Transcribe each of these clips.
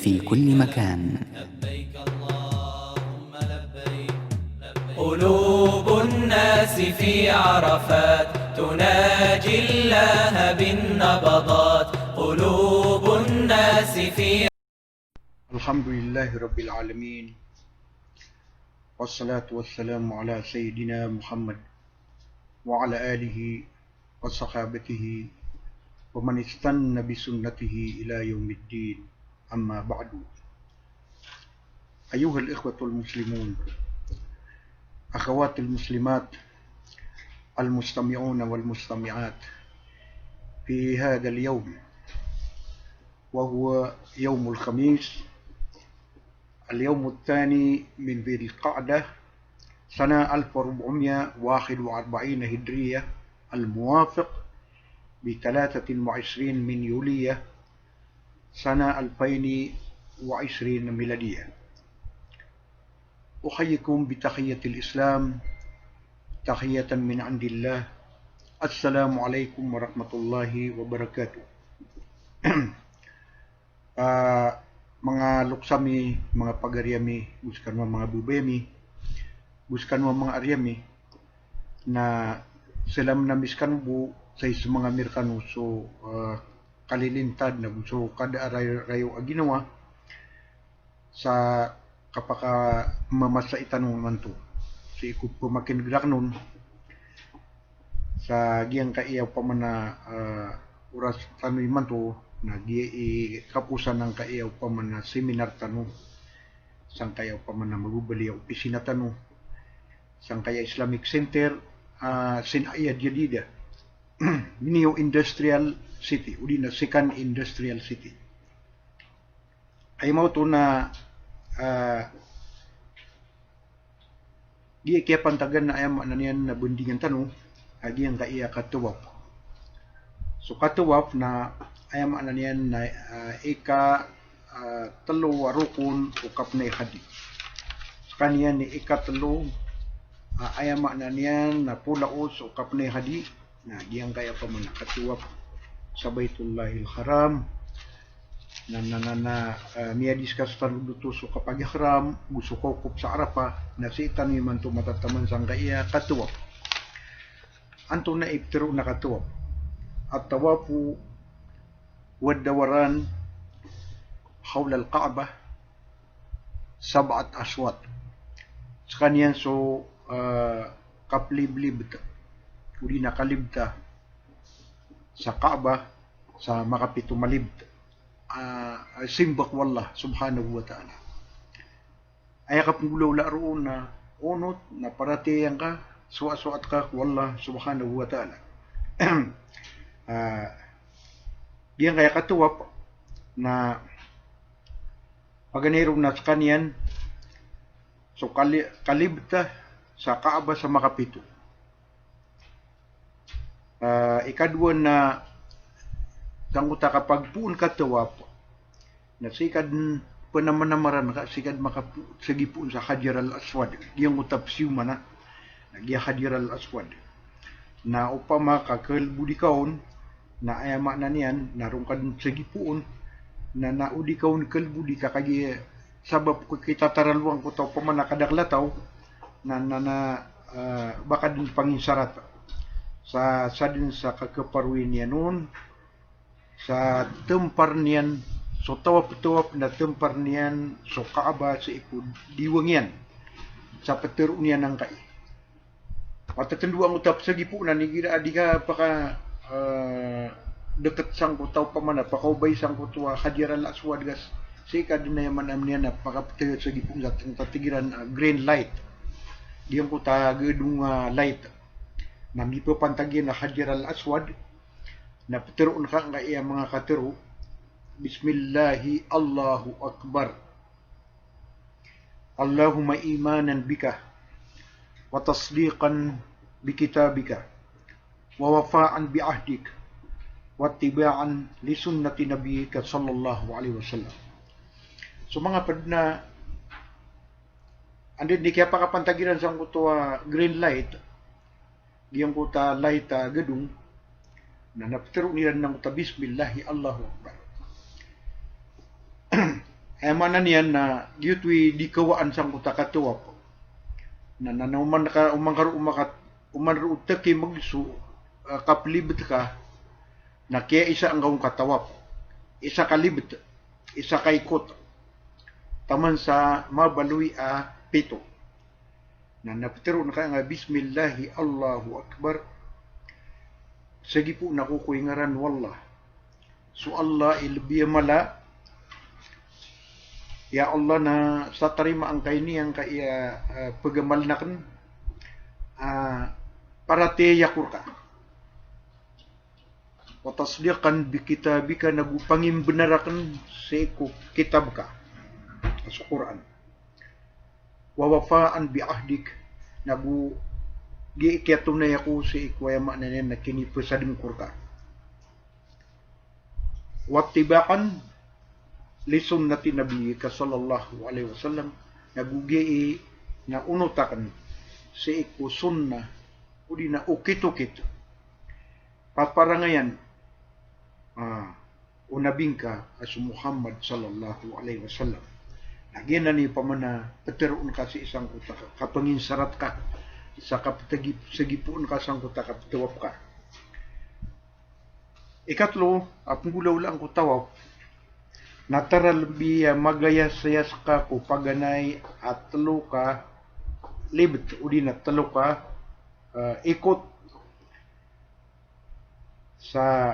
في كل مكان. لبيك اللهم لبيك قلوب الناس في عرفات تناجي الله بالنبضات قلوب الناس في الحمد لله رب العالمين والصلاة والسلام على سيدنا محمد وعلى آله وصحابته ومن استنى بسنته إلى يوم الدين. أما بعد، أيها الإخوة المسلمون، أخوات المسلمات، المستمعون والمستمعات، في هذا اليوم وهو يوم الخميس، اليوم الثاني من ذي القعدة سنة 1441 هجرية، الموافق ب23 من يوليو سنة 2020 ميلادية. أحييكم بتحية الإسلام، تحية من عند الله. السلام عليكم ورحمة الله wabarakatuh. Mga luksami, mga pagaryami, buskan mga bubemi, buskan mga aryami, na selam na miskan bu sa mga Amerikano so kalilintad na so kada rayo aginawa sa kapaka mamasa itanong man to si ikut pumakin graknon sa giyang kaiyaw pa man na oras tanoy man to na di kapusan ng kaiyaw pa man na seminar tanong sang kaiyaw pa man na magubali opisina tanong sang kaya Islamic Center sinaya jadida New Industrial City uli na second Industrial City ay mo to na di kaya pantagan na ayam na niyan na bundingan tanong agi ang kaiya katuwap so katuwap na ayam na niyan na ika talo warukun ukap na hadi kaniyan ni ika talo ayam na niyan na pulaos ukap na hadi na giyang kaya pa man katuwap sa Baitullahil Haram na niya discuss tanuduto so kapag ihram gusto ko kup sa Arafah na si itan man to matataman sang kaya katuwap anto na iftiro na katuwap at tawafu wad-dawaran hawla al-Ka'bah sab'at aswat sa kaniyan so kapliblib uli nakalibta sa Kaaba sa makapito malibta simbak wallah subhanahu wa ta'ala ay kapulaw laroon na unot na paratiyan ka suwat ka wallah subhanahu wa ta'ala diyan kaya katuwap na paganero na sa kaniyan so kalibta sa Kaaba sa makapito ikadwa na sanguta kapag puun katuwap na sikad panamanamaran ka sikad makasagipuun sa Hajar al-Aswad diyang utap siyuma na nagya Hajar al-Aswad na upama kakalbudikaon na ayama na niyan narong kad sagipuun na naudikaon kalbudi ka kagi sabab ko kita taralwang ko taw pamana kadaklataw na baka din panginsarat sa din sa kakaparuin niya noon sa tempar niyan so tawap na tempar niyan so Kaaba sa ikod diwang yan sa petero niyan ng kai matatenduang utap sa gipunan ni gira adi ka paka deket sang ko taw pamana pakaubay sang ko tuwa Hajar al-Aswad gas sika din na yaman amnian na pakapetero sa gipun sa tatigiran green light diyan ko ta gedung light nami po pantagin na Hajar al-Aswad na petiroon ka nga iya mga katero bismillahi Allahu Akbar Allahumma imanan bika wa tasdiqan bi kitabika wa wafa'an bi ahdik wa ittiba'an li sunnati nabiyyika sallallahu alaihi wasallam so mga padna andin di kaya pakapantagiran sa kutuwa green light giyang kuta light gedung na napetero nila ng bismillahi Allahu Akbar Ay manan yan na giyutwi di kawaan sang kutakatuwa po. Na uman ka umangkar umakat umanru utaki magsu kaplibet ka na kaya isa ang gawong katawap. Isa kalibet, isa kaikot. Taman sa mabaluy a pito. Na napitero na kaya nga bismillahi Allahu Akbar. Sige po nakukuy ngaran wallah. So Allah ilbiya mala. Ya Allah na sa tarima ang kaini ang kaya pagamal na kan para tiyakur ka. Wa tasdiqan bi kitabika nagupangim benarakan sa kitab ka sa Quran. Wa wafaan bi ahdik nagu giikyatong na yaku sa ikwaya maknanin na kinipasadim kurka. Wa tibaan li sunnati nabiyika sallallahu alaihi wasallam nagugi na unotakan sa iku sunnah udi na ukit-ukit paparangayan unabingka as Muhammad sallallahu alaihi wasallam nagyan na ni pamana peteroon ka sa isang kuta kapanginsarat ka sa kapatagip sagipuon ka sang kuta kapatawap ka. Ikatlo apong gulaw lang ko tawap nataral biya magayas-sayas ka ko paganay at talo ka libet udi na talo ka ikot sa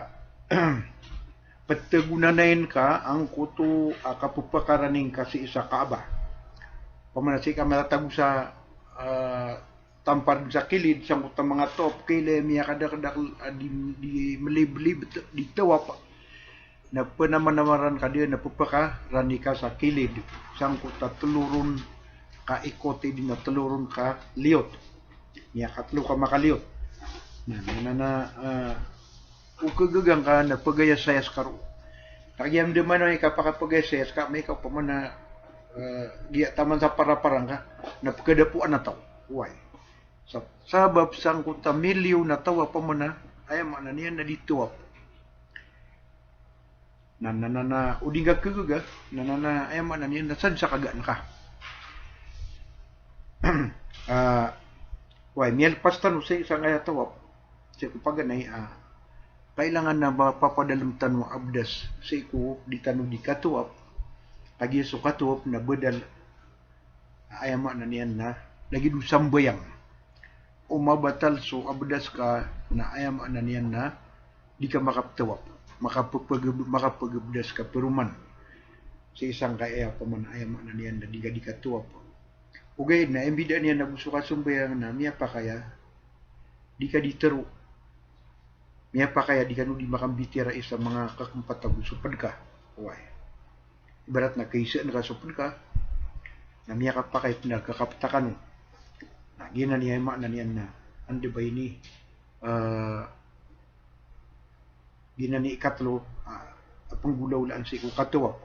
pagtagunanayin ka ang kuto kapupakaraning kasi isa kaaba. Pamanasi ka matatag sa tampar sa kilid sa mga top kile miya kada di meliblib di tawap na panamanamaran ka diyan na pupaka rani ka sa kilid sang kuta telurun ka ikote din na telurun ka liot niya katlo ka makaliyot na ukagagang ka na pagayas-sayas karo kagiyam de man ay kapakapagayas-sayas ka may ka pa man na giya taman sa para-parang ka na pagkadapuan na taw why sa sabab sang kuta milyo na tawa pa man na ay man niya na dito na udiga kuga na ay man niya na sad sa kagaan ka why miel pastan usay isang ay tawap sa paganay kailangan na mapapadalamtan mo abdas sa iku di tanong di katuwap pagi so katuwap na bedal ayama na niyan na lagi du sambayang umabatal so abdas ka na ayama na niyan na di ka makaptuwap makapagabdas ka peruman sa isang kaya paman ayama na niyan na di ka katuwap ugay na embida niya na gusto ka sumbayang na miya pa kaya di ka ditero miya pa kaya di ka no di makambitira isa mga kakumpatag supad ka why ibarat na kaisa na kasupad ka na miya ka pa kaya pinagkakaptakan na gina niya ma na niyan na andi ba ini gina ni ikatlo apang gulaw-laan si katuwa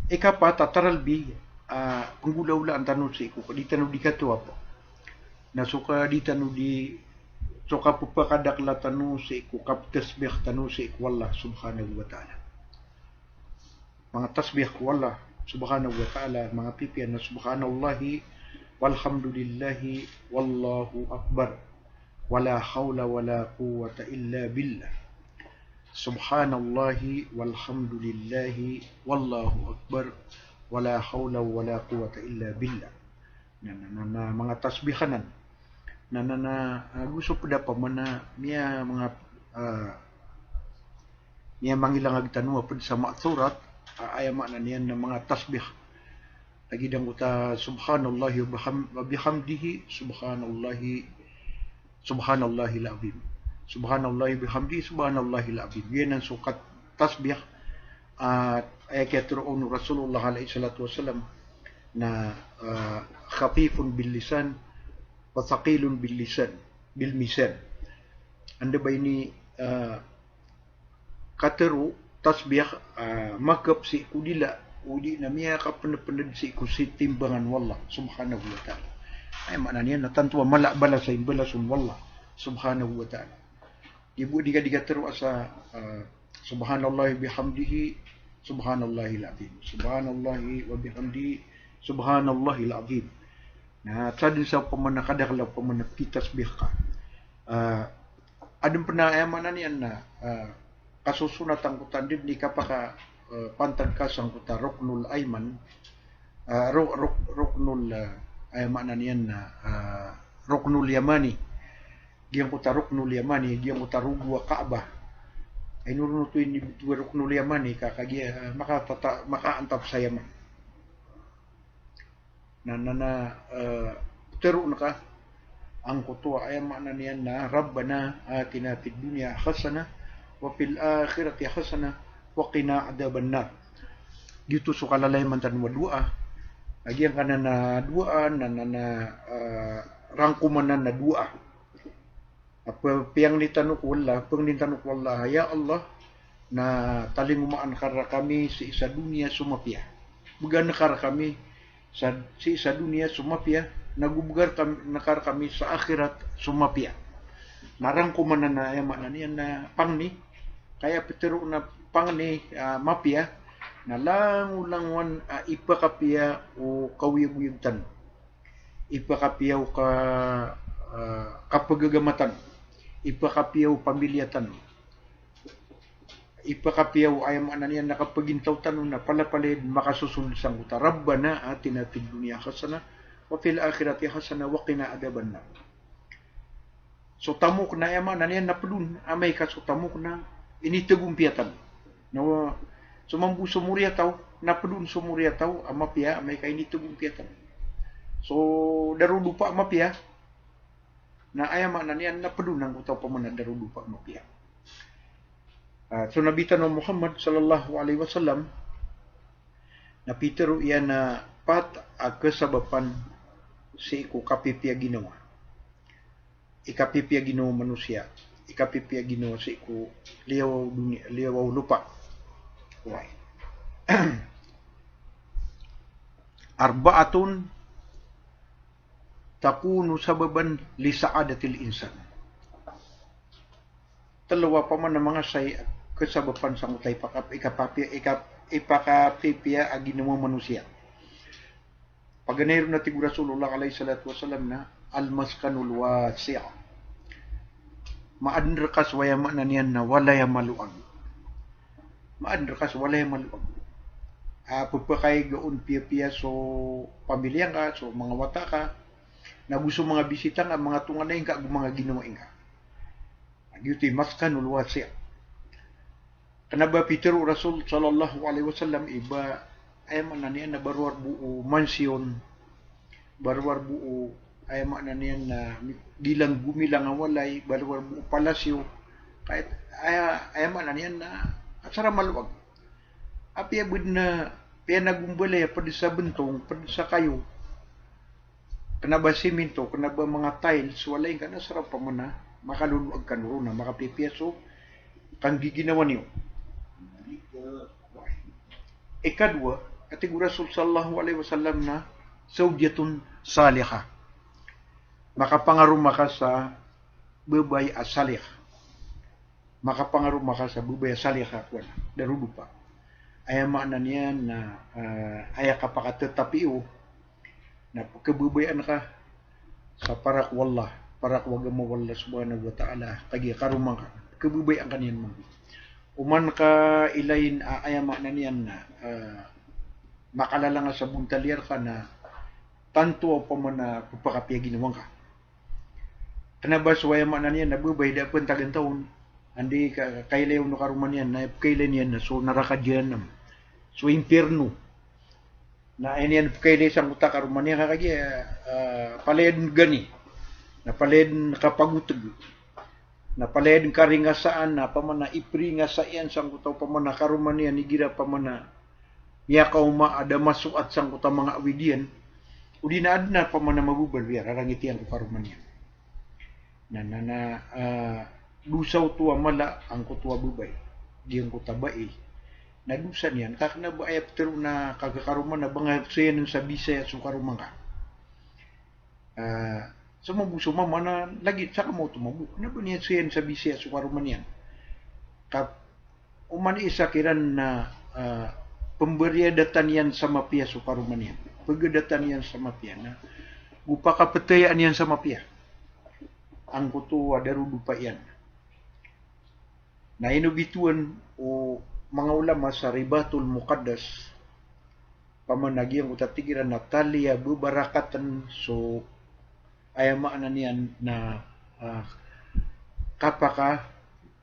ikapat tataralbi kung gulaw-laan tanong si ko di tanong di katuwa po nasuka di tanong di suka pupakadakla tanong si ko kaptasbih tanong si wallah subhanahu wa ta'ala mga tasbih wallah subhanahu wa ta'ala mga pipian na subhanallahi walhamdulillahi wallahu akbar wala hawla wala quwwata illa billah subhanallahi walhamdulillahi wallahu akbar wala hawla wala quwwata illa billah na mga tasbihanan na gusto pa pa man na miya mga miya mangilang agtanwa pud sa ma'surat ayama na niyan na mga tasbih tagidang uta subhanallahi wa bihamdihi subhanallahi alazim subhanallahi bihamdihi subhanallahi alazim yan ang sukat tasbih at ayatun Rasulullah alaihi salatu wasallam na khafifun bil lisan wa thaqilun bil lisan bil misan anda ba ini kateru tasbih makap si kudila udi na miya ka pened si kusi timbangan wallah subhanahu wa ta'ala ay maknanya na tantua malak bala sa imbala wallah subhanahu wa ta'ala ibu diga teru asa Subhanallahi bihamdihi, subhanallahil azim. Subhanallahi wa bihamdihi, subhanallahil azim. Na tsadin sa pamanakadakla pamanakitasbih ka. Adem pernah emanan yan na kasusunat ang kutandid ni kapaka pantag ka sang kuta ruknul ayman, ruknul aymanan yan na ruknul yamani. Giyang kuta ruknul yamani, giyang kuta rugwa Kaabah. Ay nurunutuin ni ruknul yamani kakagiya makaantap sa yaman. Tero na ka ang kutua ay makna niyan na Rabbana atina fid dunya hasana wa fil akhirati hasana wa qina adzabannar. Gitu so kalalay man tan dua. Agian kana na dua na rangkumanan na dua. Apa piang nitanuk wala, pang nitanuk wala ya Allah na talingumaan kara kami sa isa dunia sumapia. Bugan kara kami sa isa dunia sumapia, nagubugar kami nakar kami sa akhirat sumapia. Narang ko man na ayama na niyan na pangni kaya petero na pangni mapia na langwan ipakapia o kawiyag-wiyagtan. Ipakapia o kapagagamatan. Ipakapia o pamilyatan. Ipakapiyaw ay niyan nakapagintaw tanong na palapalid makasusunod sang kuta. Rabbana atina fid dunya hasana wa fil akhirati hasana wa qina adzabannar. So tamok na yaman niyan napudun amay ka so tamok na initagumpiatan. No sumambu sumurya taw napudun sumurya taw amapya amay ka initagumpiatan. So darudupa amapya na ayaman niyan napudun nang utaw pa man darudupa amapya. So nabitan ng Muhammad sallallahu alaihi wasallam na Peter iyan na pat kesabapan si iku kapipia ginawa. Ikapipia ginawa manusia. Ikapipia ginawa si iku liyaw lupa. Why? Arba'atun takunu sababan li sa'adatil insan. Dalawa pa man ng mga say kasabapan sa utay ipakapipia aginawa manusia. Paganero na tigur Rasulullah alaihi salatu wasallam na almaskanul wasi'. Maadrekas waya man niyan na walay maluag. Maadrekas walay maluag. Pupakay gaun pia so pamilya ka, so mga wata ka, na gusto mga bisita nga, mga tunganay ka, mga ginawa ka. Yuti maskanul wasi'. Kanaba Peter Rasul sallallahu alaihi wasallam iba ay mananian na barwar buo mansyon, barwar buo ay mananian na dilang gumilang walay, barwar buo palasyo, kahit ay mananian na asara maluwag. Api abud na piya nagumbalay pa sa bentong, pa sa kayo. Kanaba simento, kanaba mga tiles, walay ka na sarap pa man na makaluluag ka nuro na makapipiyaso kang giginawa niyo. Ikadwa, ating Rasul sallallahu alaihi wasallam na zawjatun salihah. Makapangaruma ka sa babay asalih. Makapangaruma ka sa babay asalih wala darudupa. Ay makna niyan na ay kapakatetapiu na kabubayan ka sa parak wallah, parak wagam wallah subhanahu wa ta'ala kagi karumang kabubayan kaniyan mo. Uman ka ilayin ayama na niyan na makalala nga sa buntalyar ka na tanto pa man na pagpakapya ginawang ka. Kanabas wayama na niyan nabubay da pun tagan taon andi ka kailayo no karuman yan na kailan yan na so narakadyan nam so impierno na yan kailay sang utak karuman yan kakagi paled gani na paled kapagutag na paled karingasaan na pamana ipri nga sa iyan sang kutaw pamana karuman yan igira pamana niya kauma ada masuat sang kutaw mga awidian udi na adna pamana mabubal biar arangitian ko karuman yan na dusaw tuwa mala ang kutuwa bubay diyang kutabai na dusan yan kakna ba ayap tero na kagakaruman na bangag sayan sa bisaya so karuman ka sa mabuso mama na lagi sa kamo tumabu na ba niya sayan sa bisaya so karuman yan uman isa kiran na pemberiadatan yan sama pia suparuman yan. Pagdatan yan sama pia na upakapatayaan yan sama pia. Ang kuto adaru dupa yan. Na inubituan o mga ulama sa Ribatul Muqaddas pamanagi ang utatigiran na taliya bubarakatan so ayamaan na niyan na kapaka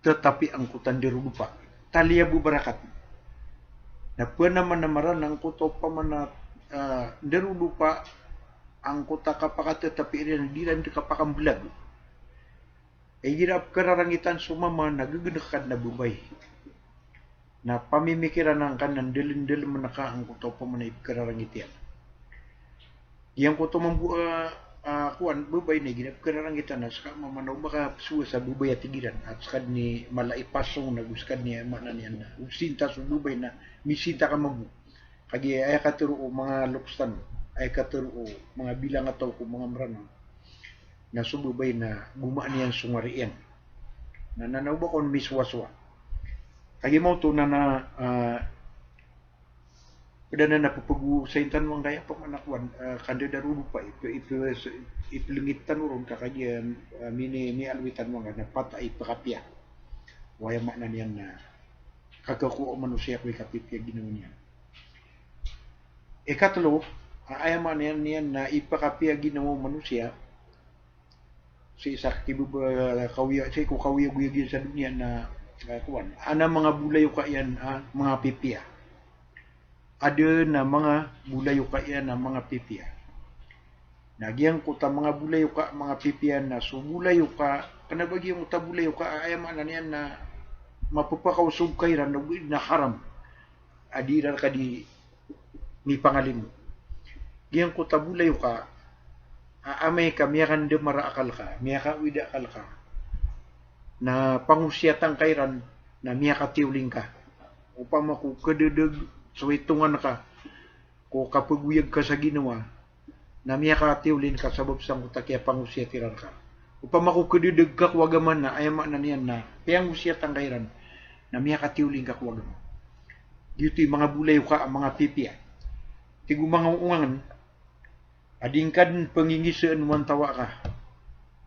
tetapi angkutan dirudupa taliya bubarakat na naman namaran ang kuto pamana dirudupa angkuta kapaka tetapi rin diran di kapakang belag girap kararangitan sumama nagaganakan na bubay na pamimikiran ng kanan dalin-dalin manaka ang kuto pamanay kararangitian yang kuto kuan bubay ni ginap kararangitan na saka mamanaw baka suwa sa bubay at tigiran at saka ni malaipasong naguskad niya manan yan na usinta sa bubay na misinta ka mabu kagi ay katuro mga lukstan ay katuro mga bilang ataw ko mga marano na sububay na gumaan niyan sungarian na nanaw ba kon miswaswa kagi mo to na pada na napupugu sa intan mo kaya pamanakwan kanda darudo pa ipilingitan uron kakagyan ni alwitan mo nga na patay pakapya waya makna niyan na kagakuo manusia ko kapipya ginawa niya ikatlo ayaman niyan na ipakapya ginawa manusia si sakti kawiya si ko kawiya guyagin sa dunia na kuan ana mga bulayo kayan mga pipya ada na mga bulayo kayan na mga pipya nagyang ko ta mga bulayo ka mga pipya na so bulayo ka kana bagi mo ta bulayo ka ayaman na niyan na mapapakausog kay ran na haram adiran ka di ni pangalim giyang ko ta bulayo ka amay ka miyakan de maraakal ka miyaka wida akal ka na pangusyatang kairan na miyaka tiuling ka upama ko kadedeg suwitungan ka ko kapaguyag ka sa ginawa na miyaka tiulin ka sabab sang utakya pangusyatiran ka upama ko kadedeg ka kuwagaman na ayama na niyan na pangusyatang kairan na miyaka tiuling ka kuwagaman dito mga bulay ka mga pipya tigo mga ungangan adingkan pangingisaan wantawa ka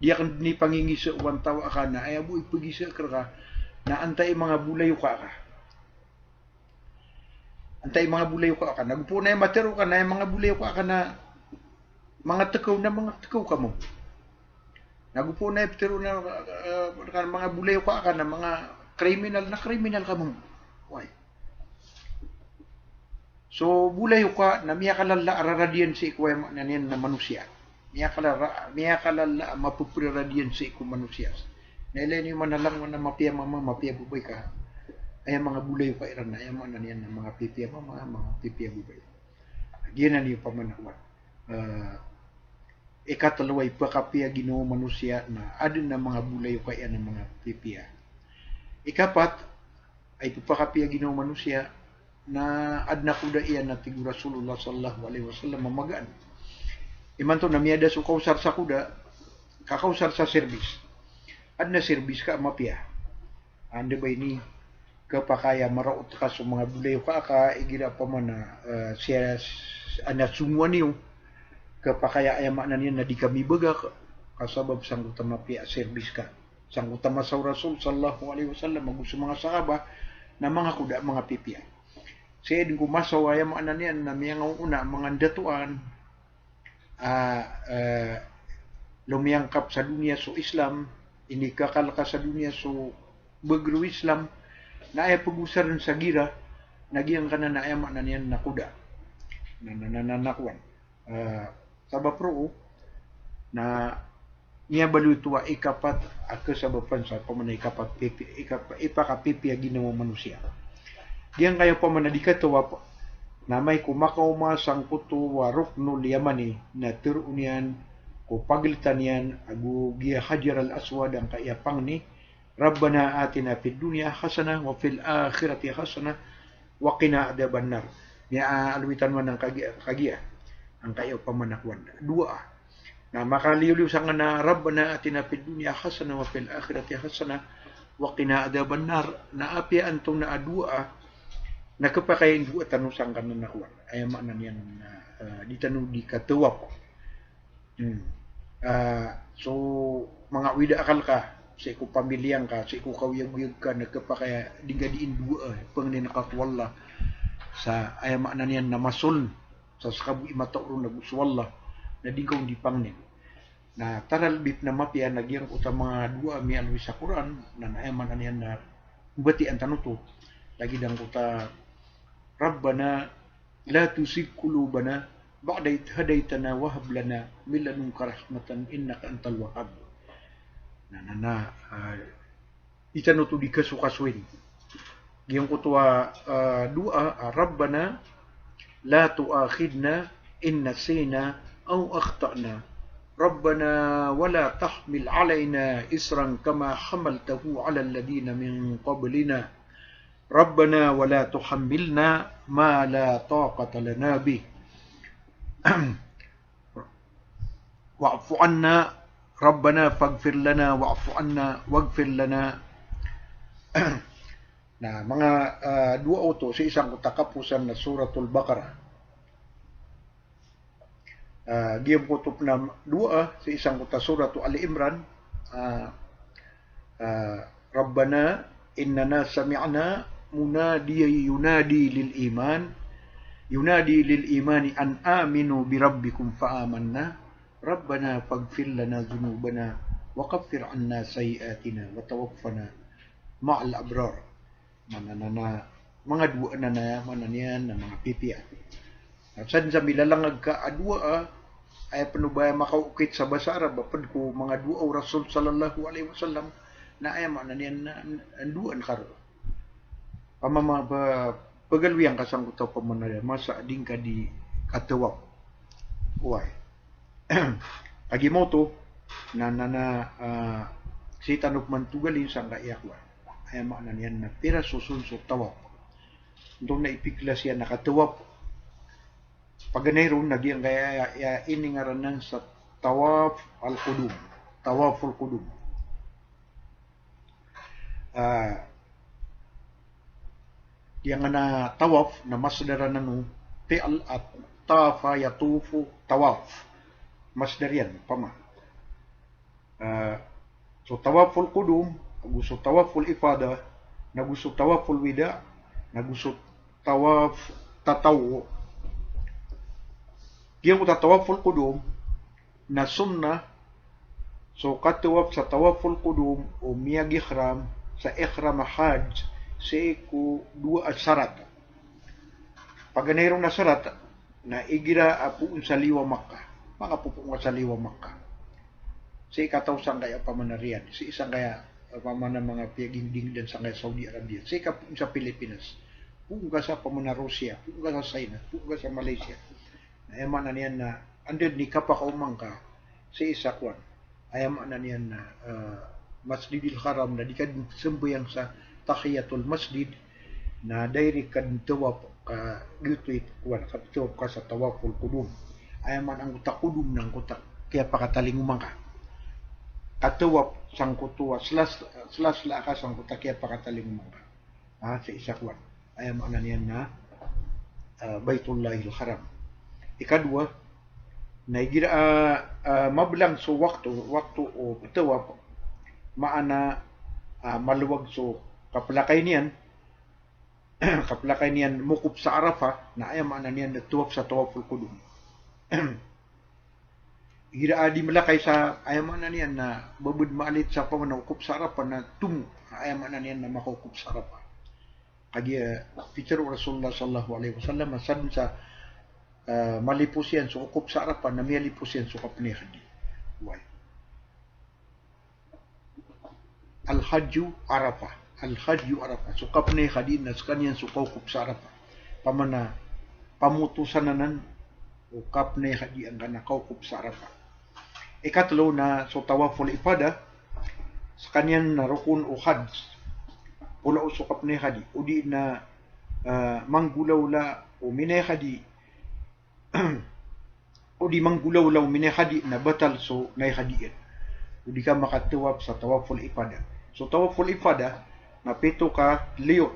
dia kan ni pangingisa wantawa ka na ay abu ipagisa ka na antay mga bulayo ka antay mga bulayo ka nagpunay matero ka na mga bulayo ka na mga tekaw ka mo nagpunay pero na mga bulayo ka na mga kriminal ka mo why so bulayo ka na miya kalala araradian si ikuwa na niyan na manusia miya kalala mapupriradian si ikuwa manusia nailan yung manalang na mapia bubay ka ay mga bulayo ka iran na ay mga niyan na mga pipia mga pipia bubay diyan na niyo pamanakwan ikatalaway pakapia Ginoo manusia na adin na mga bulayo ka yan ng mga pipia ikapat ay pakapia Ginoo manusia na adna kuda iyan na tigu Rasulullah sallallahu alaihi wasallam mamagaan. Iman to na miyada so kausar sa kuda, kakausar sa service. Adna service ka mapia. Ande ba ini kapakaya maraot ka sa mga bulayo ka igira pa man na siya ana sumuan niyo kapakaya ayama na niya na di kami baga kasabab sang utama pia service ka. Sang utama sa Rasul sallallahu alaihi wasallam magusto mga sahaba na mga kuda mga pipia. Saya din kumasaw ay mga niyan na miyang una mga datuan lumiyangkap sa dunia so Islam inikakal ka sa dunia so bagro Islam na ay pagusaran sa gira nagyang kana na ay mga niyan na kuda nananakwan sabapro na niya balutua ikapat akasabapan sa pamanay kapat ipakapipi Ginoo manusia diyan kayo pa manadikatawa po na may kumakauma sang kuto warok no liyamani na tirunian ko paglitan yan agu giya hajar al aswad ang kayapang ni Rabbana atina fid dunya hasana wa fil akhirati hasana wa qina adzaban nar niya alwitan man ng kagiya ang kayo pamanakwan dua na makaliw sang na Rabbana atina fid dunya hasana wa fil akhirati hasana wa qina adzaban nar na api antong na adua na kapakain dua tanusang kanan na uwan ay makna niyan di tanu di katuwap. So mga wida akal ka sa iku pamilyang ka sa iku kawiyag-wiyag ka nagkapakaya digadiin dua pangnin nakatwalla sa ay makna niyan na masul sa skabu imatoro naguswalla na digaw di pangnin na taralbit na mapya nagyang uta mga dua mi alwi sa Quran na naeman aniyan na bati ang tanuto lagi dang uta Rabbana la tusig qulubana ba'da id hadaytana wa hab lana min ladunka rahmatan innaka antal wahhab na itanuto di kasukaswin giyang kutua dua Rabbana la tuakhidna in nasina aw akhtana ربنا ولا تحمل علينا إسرا كما حملته على الذين من قبلنا ربنا ولا تحملنا ما لا طاقة لنا به واعف عنا ربنا فاغفر لنا واعف عنا واغفر لنا. Nah, mga dua ito sa isang katapusan na suratul Baqarah. Giyang kutub na dua sa isang kuta suratu Ali Imran Rabbana innana sami'na munadiyan yunadi lil imani an aminu bi rabbikum fa amanna Rabbana faghfir lana dhunubana wa kaffir anna sayiatina wa tawaffana ma'al abrar. Manana mga dua na mananian na mga pipiya. At sa milalangag ka adua ay panubaya makaukit sa basa Arab apad ko mga dua Rasul sallallahu alaihi wasallam na ay mananian na anduan karo. Pamama pagalwiyang kasangkutaw pamanaya masa ding ka di katawak. Uy. Agimoto na si tanok man tugalin sang kaiyakwa. Ay mananian na pira susun sa tawak. Doon na ipikla siya nakatawak. Paganayron nagyang kaya iningaranan sa tawaf al-qudum. Tawaful qudum. Yang na tawaf na masdara nanu fi'al at tafa yatufu tawaf. Masdar yan pama. So tawaful qudum, gusto tawaful ifada, nagusto tawaful wida, nagusto tawaf tatawu. Yung tawaful qudum na sunnah so katawaf sa tawaful qudum o miyag ikhram sa ikhram hajj sa iku dua syarat. Paganayron na syarat na igira apuun sa liwa Makkah. Makapupunga sa liwa Makkah. Sa ikatawsang kaya pamanarian. Sa isang kaya pamana mga piyaginding din sa kaya Saudi Arabia. Sa ikapun sa Pilipinas. Punga sa pamana Russia. Punga sa China. Punga sa Malaysia. Ayaman na niyan na andad ni kapakaumang ka sa isakwan. Ayaman na niyan na Masjidil Haram na di ka sembayang sa Tahiyatul Masjid na direct ka tawaf ka gituit kwan katawaf ka sa tawaful qudum. Ayaman ang utak-qudum ng utak kaya pakatalinguman ka. Katawaf sang kutuwa slas la ka sang utak kaya pakatalinguman ka. Sa isakwan. Ayaman na niyan na Baitullahil Haram. Ikadua, naigira mablang so waktu o tawaf maana maluwag so kapalakay niyan mukub sa Arafah na ay maana niyan nagtuwaf sa tawaful qudum. Gira di malakay sa ay maana niyan na babud maalit sa pamanukub sa Arafah na tumu ay maana niyan na makukub sa Arafah. Kagi feature Rasulullah sallallahu alaihi wasallam masan sa malipusian so ukop sa Arafah na malipusian so kapnihadi. Why? Al-Hajju Arafah. Al-Hajju Arafah. So kapnihadi na sa kanyan so ukop sa Arafah. Pamana pamutusan nanan o kapnihadi ang kanakaukop sa Arafah. Ikatlo na so tawaful ifada sa kanyan na rukun o hajj. Pula o so kapnihadi. O di na manggulaw la o minihadi o di manggulaw-law minihadi na batal so naihadiin. O di ka makatuwap sa tawaful ifada. So tawaful ifadah na pito ka liyot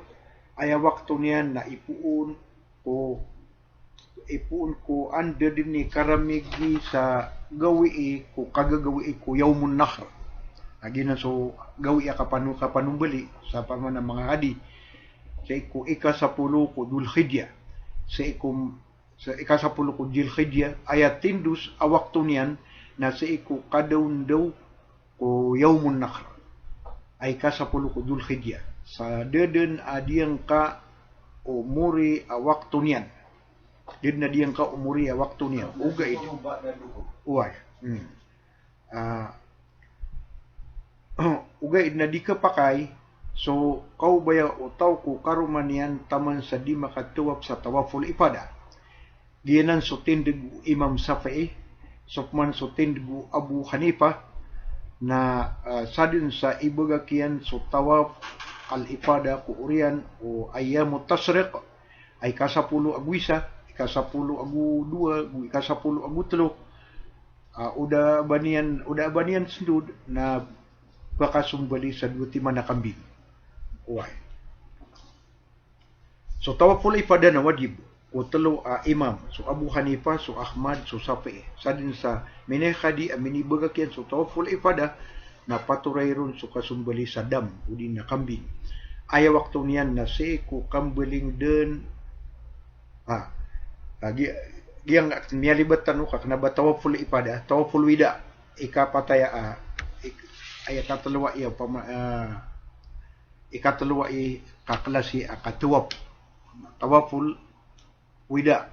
ay waktu niyan na ipuun ko anda din ni karamigi sa gawi ko kagagawi ko yawmun nahr. Agi na so gawi ka panumbali sa pamana mga hadi. Sa iku ika-10 ko Dzulhijjah. Sa ika-10 ko Dzulhijjah ayat tindus waktu niyan na sa iku kadaun daw ko yawmun nahr. Ay ka-10 ko Dzulhijjah. Sa deden adiyang ka umuri waktu niyan. Deden adiyang ka umuri waktu niyan. Uga ito. Uway. Uga ito na di ka pakay. So, kau baya utaw ko karumanian taman sa di makatuwap sa tawaful ifadah. Diyanan so tindigu Imam Shafi'i, sopman so tindigu Abu Hanifa, na sadin sa ibagakian so tawaf al-ifadah ko urian o ayyamu tasriq ay ka-10 agwisa, ka-10 agu 2, ka-10 agu 3. Uda banian sendud na bakasumbali sa 25 na kambing. Uway. So tawaful ifadah na wajib o talo imam. So Abu Hanifa, so Ahmad, so Shafi'i. Sadin sa minehadi aminibagakian so tawaful ifadah na paturay ron so kasumbali sa dam o di na kambing. Aya waktu niyan na si ko kambeling den giyang niyalibatan no kakna ba tawaful ifadah, tawaful wida ikapataya aya katluwa iya ikatluwa kaklasi akatuwap tawaful wida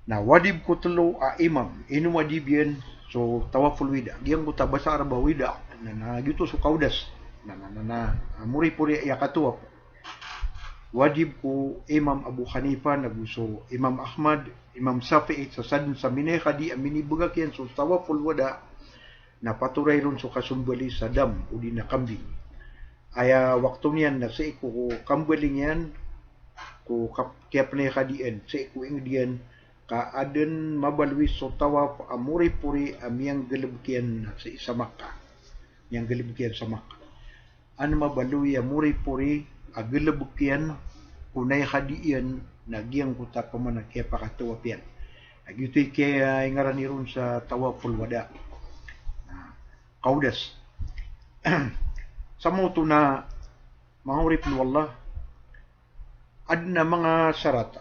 na wajib ko telo imam inu wajib yan so tawaful wida giyang buta basa arba wida na gitu so kaudas na muri-puri ya katuwap wajib ko Imam Abu Hanifa naguso Imam Ahmad Imam Shafi'i sa sadin sa minehadi aminibugakyan so tawaful wada na paturay ron so kasumbali sa dam o di na kambing. Aya waktu niyan na sa iku ko kambaling yan ko kaya panehadian sa iku ingdian ka aden mabalwis so tawaf amuri-puri amiyang galibkian sa isa Makkah. Yang galibkian sa Makkah. Ano mabaluy amuri-puri agalibkian kunay hadian nagyang kuta pamana kaya pakatuwap yan. Nagyutoy kaya ingarani ron sa tawaful wada. Kaudas. Sa moto na mga urip ni wallah adna mga sarat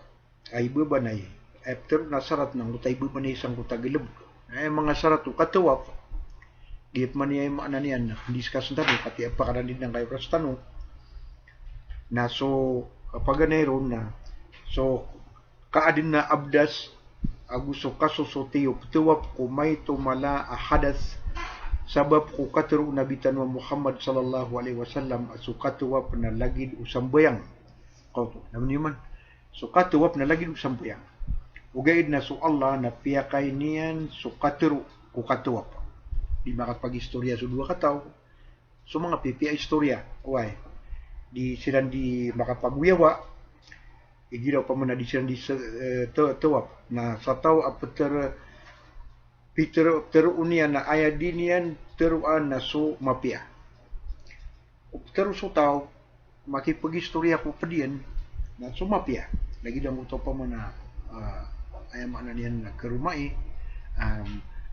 ay bebanay after na sarat nang utay bebanay sang kutagilib ay mga sarat katuwap gip man niya maana niyan discuss tano pati apakaran din ng kayo rastano na so kapag ron na so kaadin na abdas aguso kasusotiyo tuwap ko may tumala ahadas sabab ko katero nabitan wa Muhammad sallallahu alaihi wasallam so katuwap na lagid usambayang kauto naman man so katuwap na lagid usambayang ugaid na so Allah na piyakay niyan so katero ko katuwap di makapag-istorya so duwa ka tao so mga pipi istorya why di silang di makapagwiyawa igiraw pa muna di silang di tuwap na sa tao apater unian na aya dinian teruan na so mapia. Terus so tao makipag-istorya ko padian na so mapia. Lagi daw mo to pa mana aya mana niyan na karumai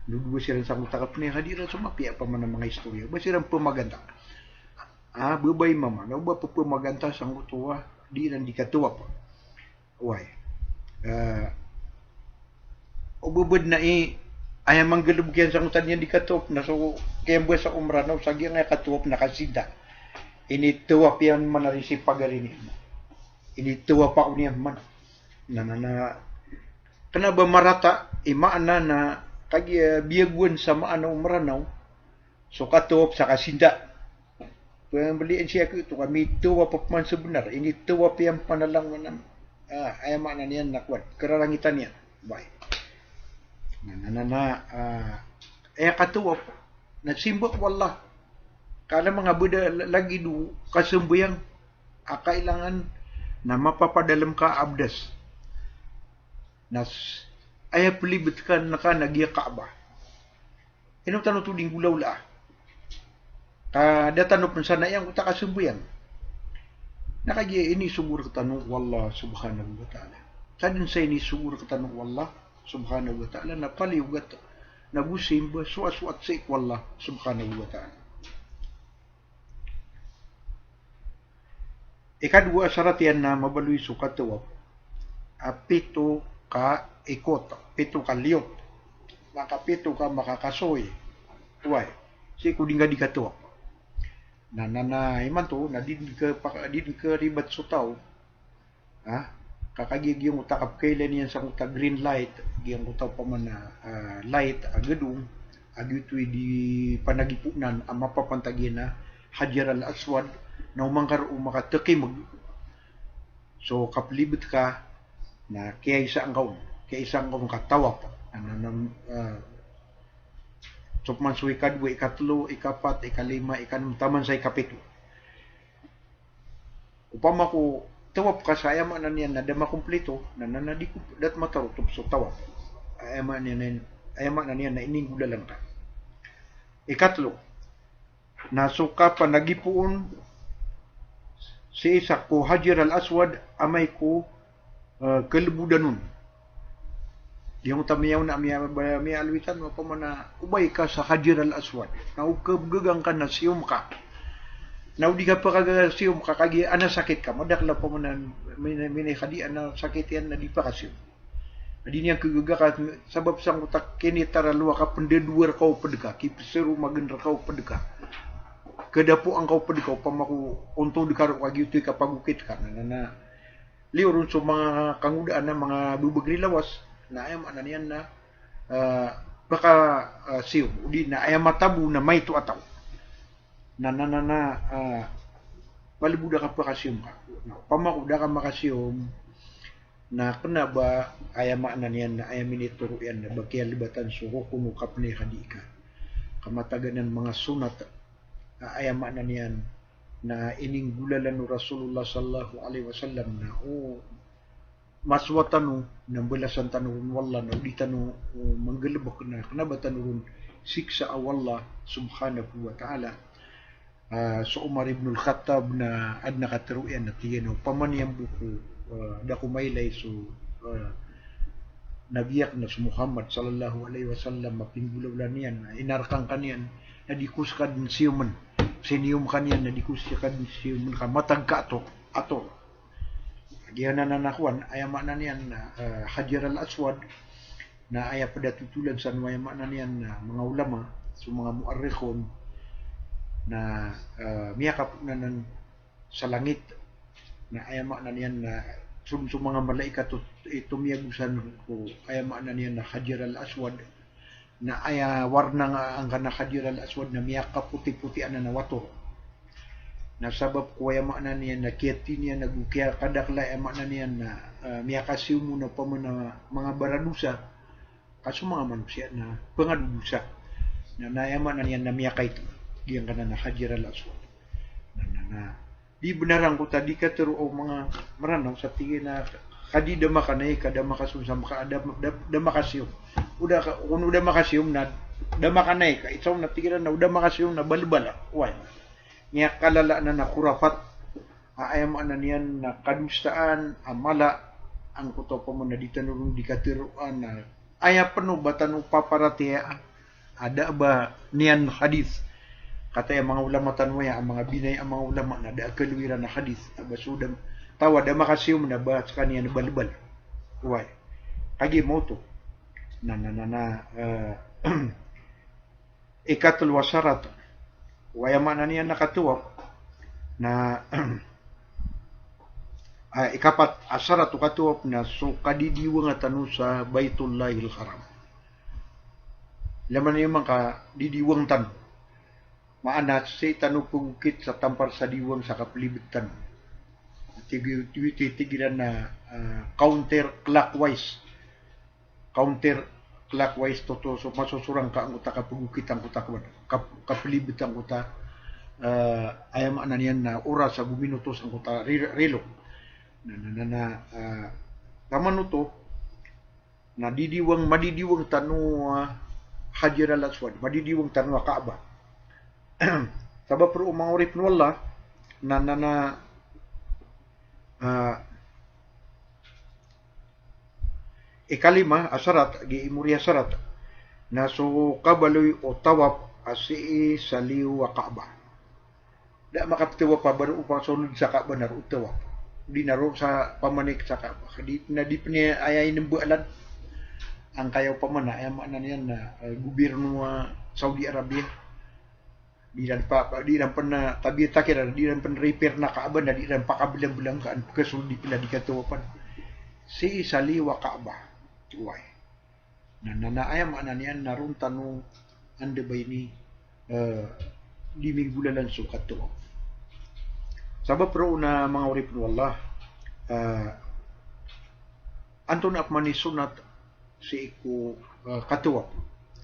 duduwa silang sa mutakap ni hadira so mapia pa man mga istorya. Ba silang pumaganda. Babay mama, na ba pumaganda sang utuwa di nan dikatuwa pa. Why? Ububud na ay manggalubgian sa ngutan niya di katop na so kaya buwan sa umrah na usagi nga katop na kasida inituwa piyan man na rin si pagarini inituwa pa niya man na kana ba marata imaana na kagi biyaguan sa maana umrah na so katop sa kasinda kaya baliin siya ko ito kami tuwa pa man sebenar inituwa piyan panalang ay maana niyan nakwat karalangitan niya bye katuwap nagsimbok wallah kala mga Buddha lagi do kasumbayang kailangan na mapapadalam ka abdas nas ay pelibet ka naka nagya Kaaba inong tanong tuding gulaw la Kada tanong sana yang utak kasumbuyan. Nakagi ini subur ketanong wallah subhanahu wa ta'ala. Kadin sa ini subur ketanong wallah subhanahu wa ta'ala na paliugat na busim ba suat-suat sa wallah subhanahu wa ta'ala. Ikadua saratian na mabaluy sukatawap. Pito ka ikot, pito ka liyot, makapito ka makakasoy. Tuway, si kuding di katuwa. Iman to, na din ka ribat sutaw. Kakagig yung utakap kailan yan sa utak green light, yung utaw pa man na light, agadong, agito'y di panagipunan, ang mapapantagin na Hajar al-Aswad, na umangkar makataki So, kaplibot ka, na kaya isang kaong katawap, Sopman so ikadwa, ikatlo, ikapat, ikalima, ikanam, taman sa ikapito. Upama ko, tawap ka sa ayaman na niyan na dama kumplito, na di ko dat matarutob so tawap. Ayaman na niyan na ininggudalan ka. Ikatlo, nasuka pa nagipuon si Isak ko Hajar al-Aswad amay ko kalibudanon. Yung tamiyaw na may alwitan mo pa man na ubay ka sa Hajar al-Aswad. Naukabgagang ka na siyom ka. Naudi ka pa kagasiyom ka kagi ana sakit ka. Madakla pa man na may kadian na sakit yan na di pa kasiyom. Adi niya kagaga ka sabab sang utak kini taralwa ka pendeduar kau pedeka. Kipiseru magandra kau pedeka. Kedapo ang kau pedeka pamaku untung dikaruk kagi utoy ka pagukit ka. Na liurun so mga kangudaan na mga bubagri lawas. Na ayam ana niyan na baka siyom udi na ayam matabu na may to ataw palibuda ka pa kasiyom ka pamakuda ka makasiyom na kena ba ayam ana niyan na ayam minituro yan na bagya libatan suko kumukap ni hadika kamataganan mga sunat ayam ana niyan na ininggulalan ni Rasulullah sallallahu alaihi wasallam na maswatanu ng belasan tanurun wallah na udi tanu manggalabak na kanaba tanurun siksa awallah subhanahu wa ta'ala so Umar ibn al-Khattab na ad nakatiruyan na tiyano pamaniyang buko da kumaylay so nabiyak na sa Muhammad sallallahu alaihi wasallam mapinggulawlan niyan inarkang kaniyan na dikus ka din siyuman siniyum kaniyan na dikus ka din siyuman ka matagka ato Diyan na nanakuan, ayaman na niyan na Hajar al-Aswad na aya pada tutulan sa ayaman na niyan na mga ulama, so mga muarrikhon na miyakap na sa langit na ayaman na niyan na so mga malaikat itumiyagusan ko ayaman na niyan na Hajar al-Aswad na aya warna nga ang kana Hajar al-Aswad na miyakap puti-puti ana na wato. Nasabab ko ay na niyan na kiyati niya nagukya kadakla ay na niyan na miyakasiw mo na pa mga baradusa kaso mga manusia na pangadusa na nayaman na niyan na miyakay ito diyan ka na Hajar al-Aswad na di benarang ko tadi ka tero o mga maranaw sa tingin na kadi dama kanay kada makasunsam ka dama kasiyom uda makasiyom na dama kanay ka isaw na tigiran na uda makasiyom na balbala why niya kalala na nakurafat ayam ana niyan na kadustaan amala ang kuto pa mo na ditanurong dikatiruan na aya penuh batan upaparatia ada ba niyan hadis kata yang mga ulama tanwaya ang mga binay ang mga ulama na da kaluwiran na hadis aba sudam tawa da makasiyum na ba kaniya na balbal why kagi mo to ikatul wasarat wayaman na niya nakatuwa na ikapat asaratu katuwa na so kadidiwa nga tanu sa Baitullahil Haram. Laman niya ka didiwang tanu. Maanat sa tanu pugukit sa tampar sa diwang sa kaplibitan. Tigiran na counterclockwise toto so masusurang ka ang uta kapugukit ang uta kapilibit ang uta ayam ana niyan na oras sa minutos ang uta relo taman uto na madidiwang tanu Hajar al-Aswad madidiwang tanu Kaaba Sabab pro mangurip wala na ikalima asarat gi imuri asarat na so kabaloy o tawap asi saliw wa Kaaba. Da makaptiwa pa baru upang sunod sa Kaaba na tawap. Di naro sa pamanik sa Kaaba. Di na di pa niya ayay ng bualan. Ang kayaw pa man ay mana niyan na gobyerno Saudi Arabia. Di dan na tabi takira di dan pan repair na Kaaba na di dan pakabilang-bilang kaan kasul di pila di katawapan. Si saliw wa Kaaba. Tuway. Na nanaayam ana niyan naron tanong ande ba ini di minggulan sukat to. Sabab pro na mga urip wallah anton apmani sunat si iku katuwap.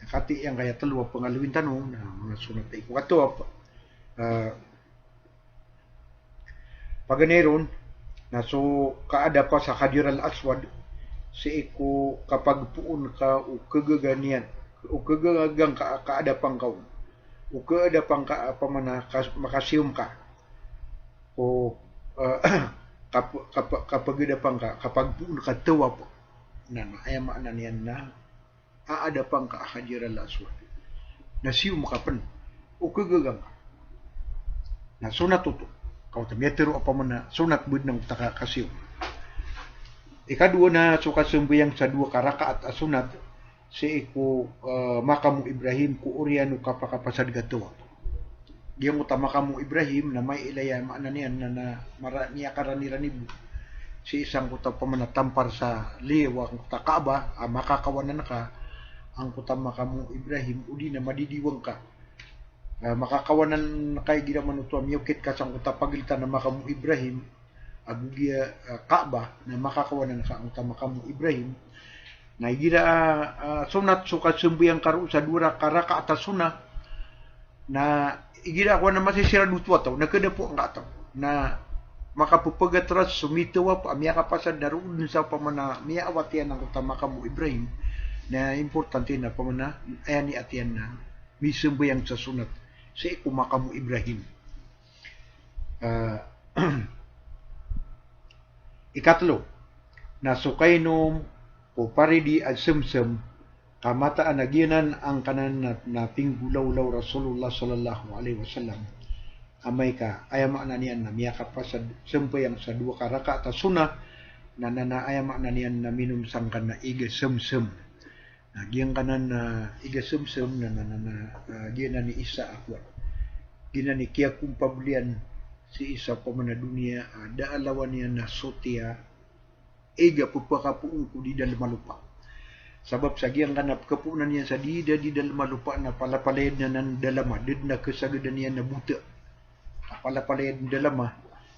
Kati yang kaya teluwa pengaluin tanong na mga sunat iku katuwap. Paganeron na so kaada pa sa Hajar al-Aswad si iku kapag puun ka o kagaganian o kagagang kaada pang kaon o kaada pang pamana makasiyum ka o kapag ada pang ka kapag puun ka tawap na ayama na niyan na aada pang ka Hajar al-Aswad na siyum ka pan o kagagang na sunat tuto kau tamitero apa mana sunat bud ng takakasiyum. Ikadua na sukat sumbayang sa dua karakaat asunat si iku makamu Ibrahim ku urianu kapakapasad gato. Diyan utama kamu Ibrahim na may ilaya maana niyan na niya karaniranibu si isang kuta pamanatampar sa liwang kuta Kaaba makakawanan ka ang kuta makamu Ibrahim udi na madidiwang ka. Makakawanan kay gina manutua miyukit ka sang kuta pagilitan na makamu Ibrahim agugia Kaaba na makakawanan ka ang tamakamu Ibrahim na gira sunat sukat sumbayang karu sa dura karaka atas sunah na igira ako na masisira dutwa to na kada po ang ataw na makapupagatras sumitawa pa miya kapasad na roon sa pamana miya awatian ang tamakamu Ibrahim na importante na pamana ayan ni atian na may sumbayang sa sunat sa ikumakamu Ibrahim. Ikatlo, na sukainom o paridi at sumsum kamataan nagianan ang kanan na pinggulaw-law Rasulullah sallallahu alaihi wasallam amay ka ayama na niyan na miyakap pa sa sumpayang sa dua karaka at sunah na nanaayama na niyan na minum sangkan na iga sumsum na giyang kanan na iga sumsum na giyanan ni Isa akwat giyanan ni Kiya kumpablian si Isa pamana dunia daalawan niya na sotia ega pupakapuun ko di dalam malupa sabab sa giyang kanap kapunan niya sa di dalam malupa na palapalayad na ng dalama did na kasagadan niya na buta palapalayad ng dalama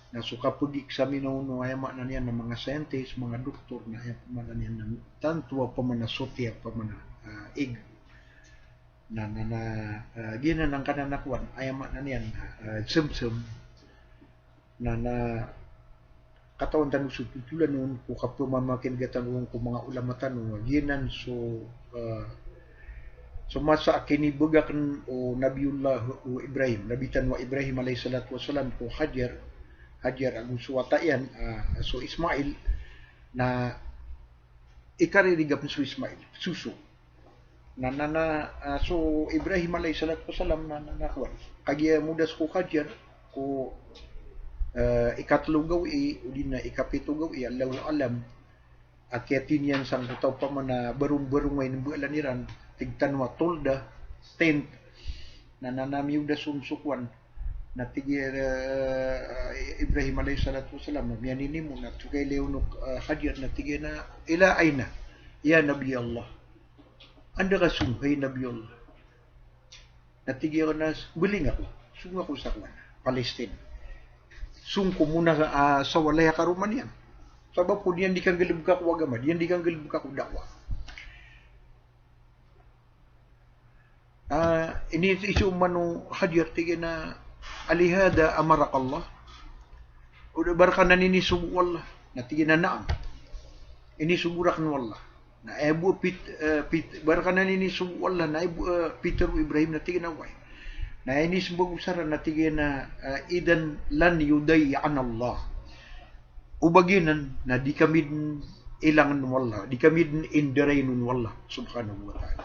na suka pagik sa minuno ayama na niya ng mga scientist mga doktor na ayama na niya ng tantua pamana sotia pamana eg na giyanan ang kananakuan ayama na niya sumsum na katawan tanong sututulan noon kung kapumamakin gatanong kung mga ulama tanong ginan so masa kinibugakan o Nabiullah o Ibrahim nabitan wa Ibrahim alayhi salatu wasalam ko Hajar ang suwatayan so Ismail na ikaririgap so Ismail suso na so Ibrahim alayhi salatu wasalam na nakuan kagya mudas ko Hajar ko ikatlo gawi udi na ikapito gawi Allahu alam akiatin yan sang kutaw pa man na barung-barung ng bualaniran tigtanwa tolda tent na nanamiw da sumsukwan na tigir Ibrahim alayhi salatu wasalam miyanini mo na tukay leonok Hajar na tigir na ila ayna ya Nabi Allah anda ka sunghay Nabi Allah na tigir na buling ako sung ako sa kwan Palestine sungko muna sa walaya karuman yan. Sabab po diyan di kang galibka ko agama, diyan di kang galibka ko dakwa. Ini isu manu Hajar tiga na alihada amarak Allah. Udah barkanan ini subuh Allah. Na tiga na naam. Ini suburak nu Allah. Na barkanan ini subuh Allah na Peter Ibrahim na tiga na way. Na ini sebuah usaran na tigay na idan lan yudayan Allah. Ubaginan na di kami ilangan wallah, di kami indirainun wallah subhanahu wa ta'ala.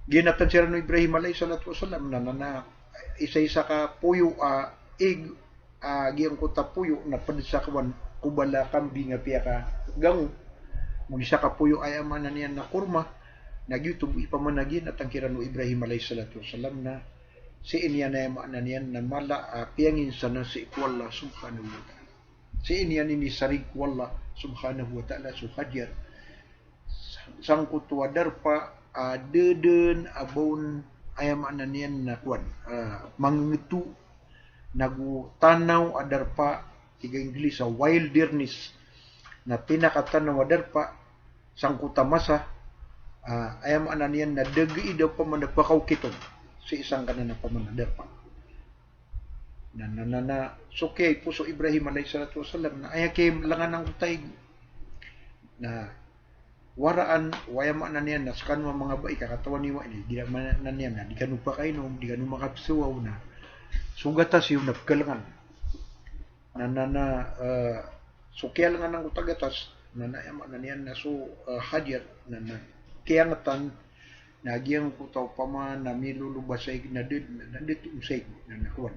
Ginatan sila no Ibrahim alayhi salatu wasalam na isa-isa ka puyo giyang kuta puyo na padisakwan kubala kambing nga piya ka gango mo isa ka puyo ay amanan niyan na kurma nagyutub ipamanagin at ang kirano Ibrahim alayhi salatu wasalam na si inya na amanan niyan na mala piyangin sana si ikwalla subhanahu wa ta'ala si inya ni sarig walla subhanahu wa ta'ala suhadyar sangkut wadar pa deden abon ayam ananian na kuan mangetu nagu tanaw adar pa tiga Ingles sa wilderness na pinakatanaw adar pa sangkuta masa ayam ananian na degi daw pa manapakaw kitong si isang kanan na pamanadar pa na sukay puso Ibrahim alayhi salatu wasalam na ayake langan ng utay na waraan wayam na niyan na sa kanwa mga baik kakatawan niwa ini di na niyan na di kanu pa kainom di kanu makapsuwaw na sugatas yung napkalangan sukya langan ng utagatas na nayam na niyan na so hadyar na kiyangatan na giyang kutaw pa man na milulubasay na dito usay na nakuan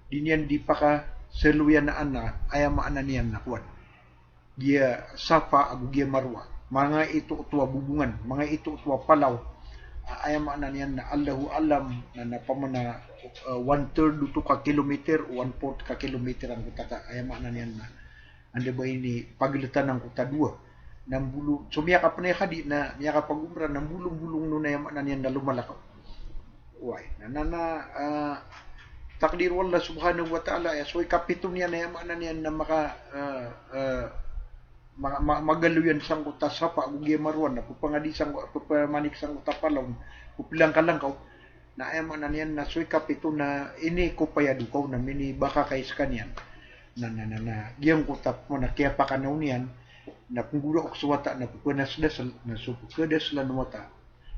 di niyan di pa ka seluyan na ana ayam na niyan nakuan dia sapa agu dia marwa mga ito utwa bubungan, mga ito utwa palaw, ayam na niyan na Allahu alam na napamana 1/3 ka kilometer, 1/4 ka kilometer ang kutaka, ayam na niyan na ande ba ini paglitan ng kuta 2 ng bulong, so miya ka panay kadi na miya ka pag-umra ng bulong-bulong nun ayam na niyan na lumalakaw. Uy, takdir wallah subhanahu wa ta'ala, so ikapito niya na ayam na niyan na magaluyan sang kuta sapa gugi marwan na pupangadi sang pupamanik sang kuta palong pupilang kalangkaw na ayam na niyan na suy kapito na ini ko payadukaw na mini baka kay kanyan na giyang kuta mo na kaya pa kanaw niyan na punggura ok suwata na pupanasdasal na supukadas lan wata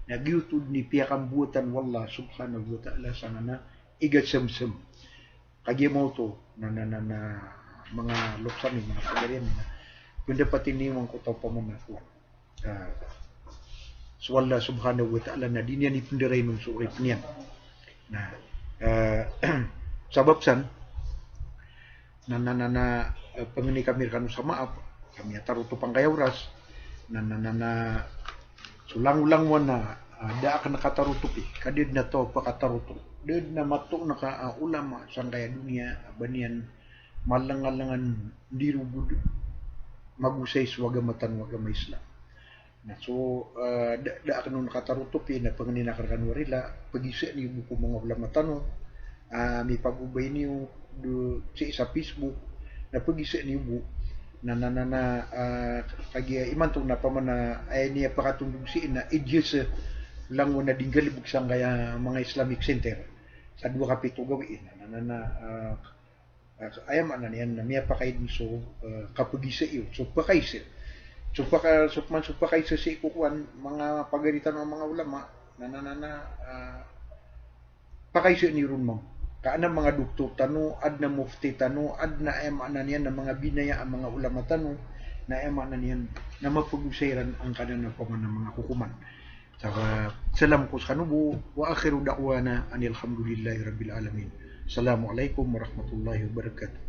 na giyutod ni piyakambutan wallah subhanahu wa ta'ala sana na igasamsam kagi mo to na mga luksami mga pagarian na kung dapat iniwang ko ito pamanatuan. So Allah subhanahu wa ta'ala na di niya ipundiray nung surit niyan. Na sababsan na pangini kami kanu sa maap kami taruto pang kayawras na sulang-ulang mo na da ka nakataruto kadid na to pakataruto did na mato naka ulama sang kaya dunia banian malangalangan dirugud magusay suwagamatan wagama Islam. Na so da akan nakatarutopi na pangani nakarkanwarila pagisa ni buku mga ulamatan mi pagubay niyo si sa Facebook na pagisa ni bu na kagi imantong na pamana ay niya pakatundog si na idjus lang na dinggalibog sang kaya mga Islamic Center sa 2 kapito gawin ayam niyan na miya pakaid so kapagisa iyo so pakaisa supakaisa si ikukuan mga pagaritan ng mga ulama pakaisa ni ron mo kaana mga doktor tano ad na mufti tano ad na ayam niyan na mga binaya ang mga ulama tano na ayam niyan na mapag-usairan ang kanang paman ng mga hukuman salam ko sa kanubo wa akhiru da'wana anil hamdulillahi rabbil alamin. Assalamualaikum warahmatullahi wabarakatuh.